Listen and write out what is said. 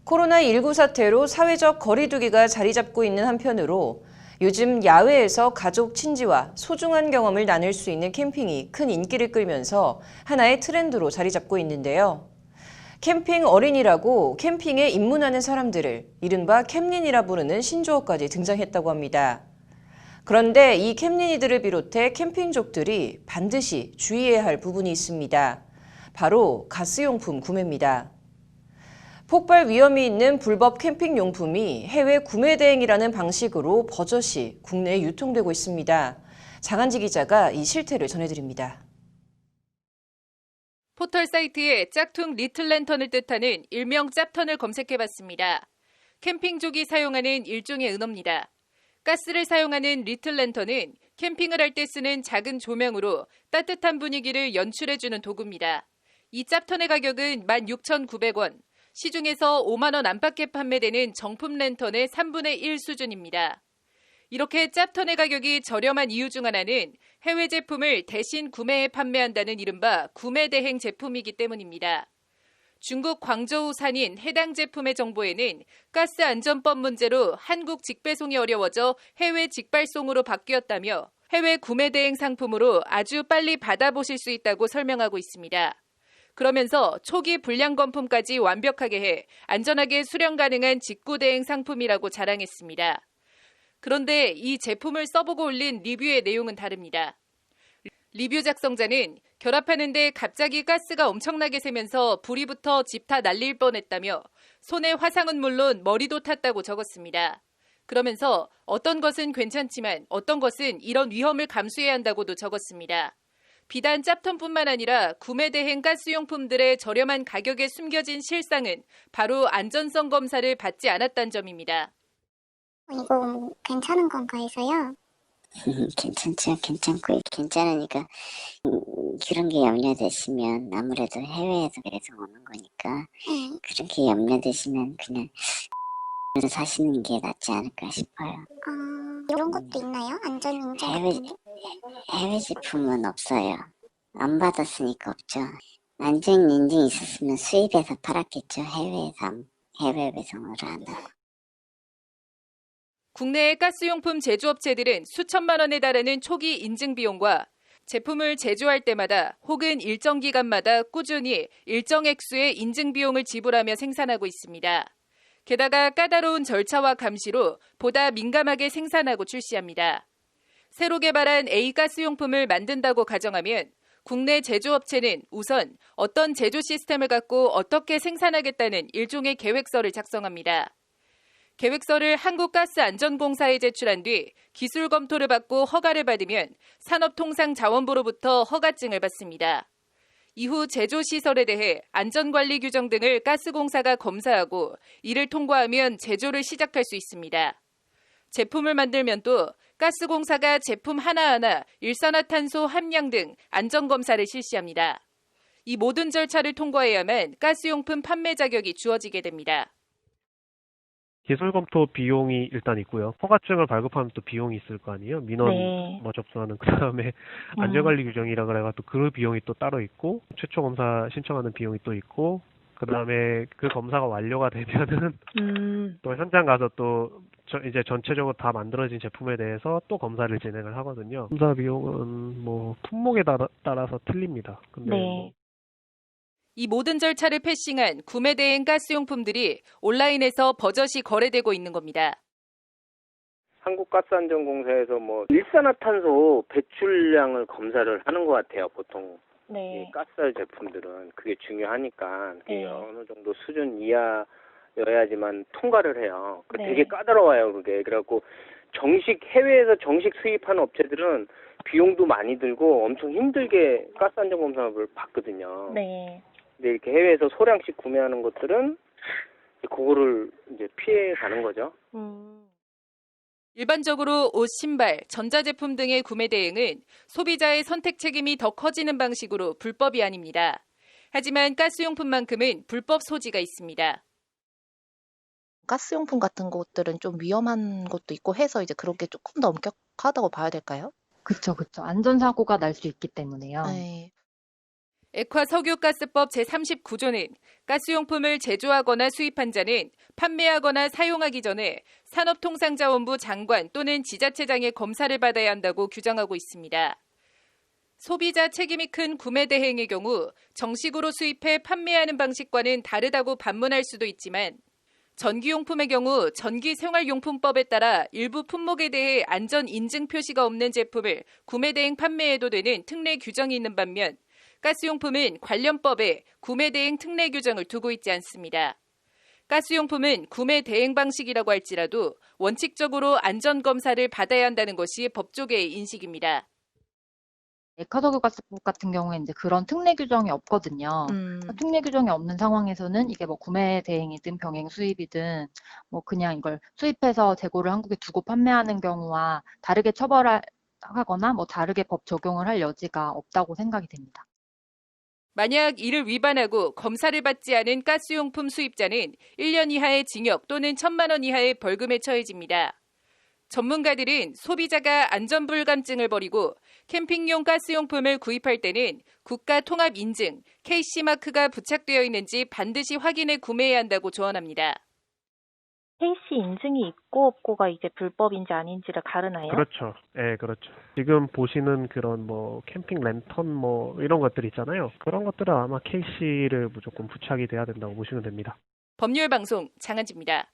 코로나19 사태로 사회적 거리 두기가 자리 잡고 있는 한편으로 요즘 야외에서 가족 친지와 소중한 경험을 나눌 수 있는 캠핑이 큰 인기를 끌면서 하나의 트렌드로 자리 잡고 있는데요. 캠핑 어린이라고 캠핑에 입문하는 사람들을 이른바 캠린이라 부르는 신조어까지 등장했다고 합니다. 그런데 이 캠린이들을 비롯해 캠핑족들이 반드시 주의해야 할 부분이 있습니다. 바로 가스용품 구매입니다. 폭발 위험이 있는 불법 캠핑 용품이 해외 구매 대행이라는 방식으로 버젓이 국내에 유통되고 있습니다. 장한지 기자가 이 실태를 전해드립니다. 포털 사이트에 짝퉁 리틀 랜턴을 뜻하는 일명 짭턴을 검색해봤습니다. 캠핑족이 사용하는 일종의 은어입니다. 가스를 사용하는 리틀 랜턴은 캠핑을 할 때 쓰는 작은 조명으로 따뜻한 분위기를 연출해주는 도구입니다. 이 짭턴의 가격은 16,900원, 시중에서 5만 원 안팎에 판매되는 정품 랜턴의 3분의 1 수준입니다. 이렇게 짭턴의 가격이 저렴한 이유 중 하나는 해외 제품을 대신 구매해 판매한다는 이른바 구매 대행 제품이기 때문입니다. 중국 광저우 산인 해당 제품의 정보에는 가스 안전법 문제로 한국 직배송이 어려워져 해외 직발송으로 바뀌었다며 해외 구매 대행 상품으로 아주 빨리 받아보실 수 있다고 설명하고 있습니다. 그러면서 초기 불량 검품까지 완벽하게 해 안전하게 수령 가능한 직구 대행 상품이라고 자랑했습니다. 그런데 이 제품을 써보고 올린 리뷰의 내용은 다릅니다. 리뷰 작성자는 결합하는데 갑자기 가스가 엄청나게 새면서 불이 붙어 집 다 날릴 뻔했다며 손에 화상은 물론 머리도 탔다고 적었습니다. 그러면서 어떤 것은 괜찮지만 어떤 것은 이런 위험을 감수해야 한다고도 적었습니다. 비단 짭턴뿐만 아니라 구매 대행 가스용품들의 저렴한 가격에 숨겨진 실상은 바로 안전성 검사를 받지 않았다는 점입니다. 이거 괜찮은 건가 해서요. 괜찮죠. 괜찮고 괜찮으니까 그런 게 염려되시면 아무래도 해외에서 계속 오는 거니까 그렇게 염려되시면 그냥 사시는 게 낫지 않을까 싶어요. 이런 것도 있나요? 안전인증 해외, 같은 게? 해외 제품은 없어요. 안 받았으니까 없죠. 안전 인증이 있었으면 수입해서 팔았겠죠. 해외 배송으로 안 하고. 국내의 가스용품 제조업체들은 수천만 원에 달하는 초기 인증 비용과 제품을 제조할 때마다 혹은 일정 기간마다 꾸준히 일정 액수의 인증 비용을 지불하며 생산하고 있습니다. 게다가 까다로운 절차와 감시로 보다 민감하게 생산하고 출시합니다. 새로 개발한 A가스용품을 만든다고 가정하면 국내 제조업체는 우선 어떤 제조 시스템을 갖고 어떻게 생산하겠다는 일종의 계획서를 작성합니다. 계획서를 한국가스안전공사에 제출한 뒤 기술 검토를 받고 허가를 받으면 산업통상자원부로부터 허가증을 받습니다. 이후 제조시설에 대해 안전관리 규정 등을 가스공사가 검사하고 이를 통과하면 제조를 시작할 수 있습니다. 제품을 만들면 또 가스공사가 제품 하나하나 일산화탄소 함량 등 안전검사를 실시합니다. 이 모든 절차를 통과해야만 가스용품 판매 자격이 주어지게 됩니다. 기술 검토 비용이 일단 있고요. 허가증을 발급하면 또 비용이 있을 거 아니에요. 민원 네. 접수하는 그다음에 안전관리 규정이라 그래가 또 그 비용이 또 따로 있고 최초 검사 신청하는 비용이 또 있고 그다음에 그 검사가 완료가 되면은 또 현장 가서 또 이제 전체적으로 다 만들어진 제품에 대해서 또 검사를 진행을 하거든요. 검사 비용은 뭐 품목에 따라서 틀립니다. 근데 네. 이 모든 절차를 패싱한 구매 대행 가스용품들이 온라인에서 버젓이 거래되고 있는 겁니다. 한국가스안전공사에서 일산화탄소 배출량을 검사를 하는 것 같아요. 보통 네. 이 가스 제품들은 그게 중요하니까 그게 네. 어느 정도 수준 이하여야지만 통과를 해요. 네. 되게 까다로워요. 그게. 그래갖고 해외에서 정식 수입하는 업체들은 비용도 많이 들고 엄청 힘들게 가스안전검사를 받거든요. 네. 근데 이렇게 해외에서 소량씩 구매하는 것들은 그거를 이제 피해 가는 거죠. 일반적으로 옷, 신발, 전자제품 등의 구매 대행은 소비자의 선택 책임이 더 커지는 방식으로 불법이 아닙니다. 하지만 가스용품만큼은 불법 소지가 있습니다. 가스용품 같은 것들은 좀 위험한 것도 있고 해서 이제 그런 게 조금 더 엄격하다고 봐야 될까요? 그쵸. 안전사고가 날 수 있기 때문에요. 네. 액화 석유가스법 제39조는 가스용품을 제조하거나 수입한 자는 판매하거나 사용하기 전에 산업통상자원부 장관 또는 지자체장의 검사를 받아야 한다고 규정하고 있습니다. 소비자 책임이 큰 구매 대행의 경우 정식으로 수입해 판매하는 방식과는 다르다고 반문할 수도 있지만 전기용품의 경우 전기생활용품법에 따라 일부 품목에 대해 안전 인증 표시가 없는 제품을 구매 대행 판매해도 되는 특례 규정이 있는 반면 가스용품은 관련 법에 구매 대행 특례 규정을 두고 있지 않습니다. 가스용품은 구매 대행 방식이라고 할지라도 원칙적으로 안전검사를 받아야 한다는 것이 법조계의 인식입니다. 에카더그가스법 같은 경우에 이제 그런 특례 규정이 없거든요. 특례 규정이 없는 상황에서는 이게 뭐 구매 대행이든 병행 수입이든 뭐 그냥 이걸 수입해서 재고를 한국에 두고 판매하는 경우와 다르게 처벌하거나 뭐 다르게 법 적용을 할 여지가 없다고 생각이 됩니다. 만약 이를 위반하고 검사를 받지 않은 가스용품 수입자는 1년 이하의 징역 또는 1,000만 원 이하의 벌금에 처해집니다. 전문가들은 소비자가 안전불감증을 버리고 캠핑용 가스용품을 구입할 때는 국가통합인증, KC마크가 부착되어 있는지 반드시 확인해 구매해야 한다고 조언합니다. KC 인증이 있고 없고가 이제 불법인지 아닌지를 가르나요? 그렇죠. 예, 그렇죠. 지금 보시는 그런 뭐 캠핑 랜턴 뭐 이런 것들 있잖아요. 그런 것들은 아마 KC를 무조건 부착이 돼야 된다고 보시면 됩니다. 법률방송 장한지입니다.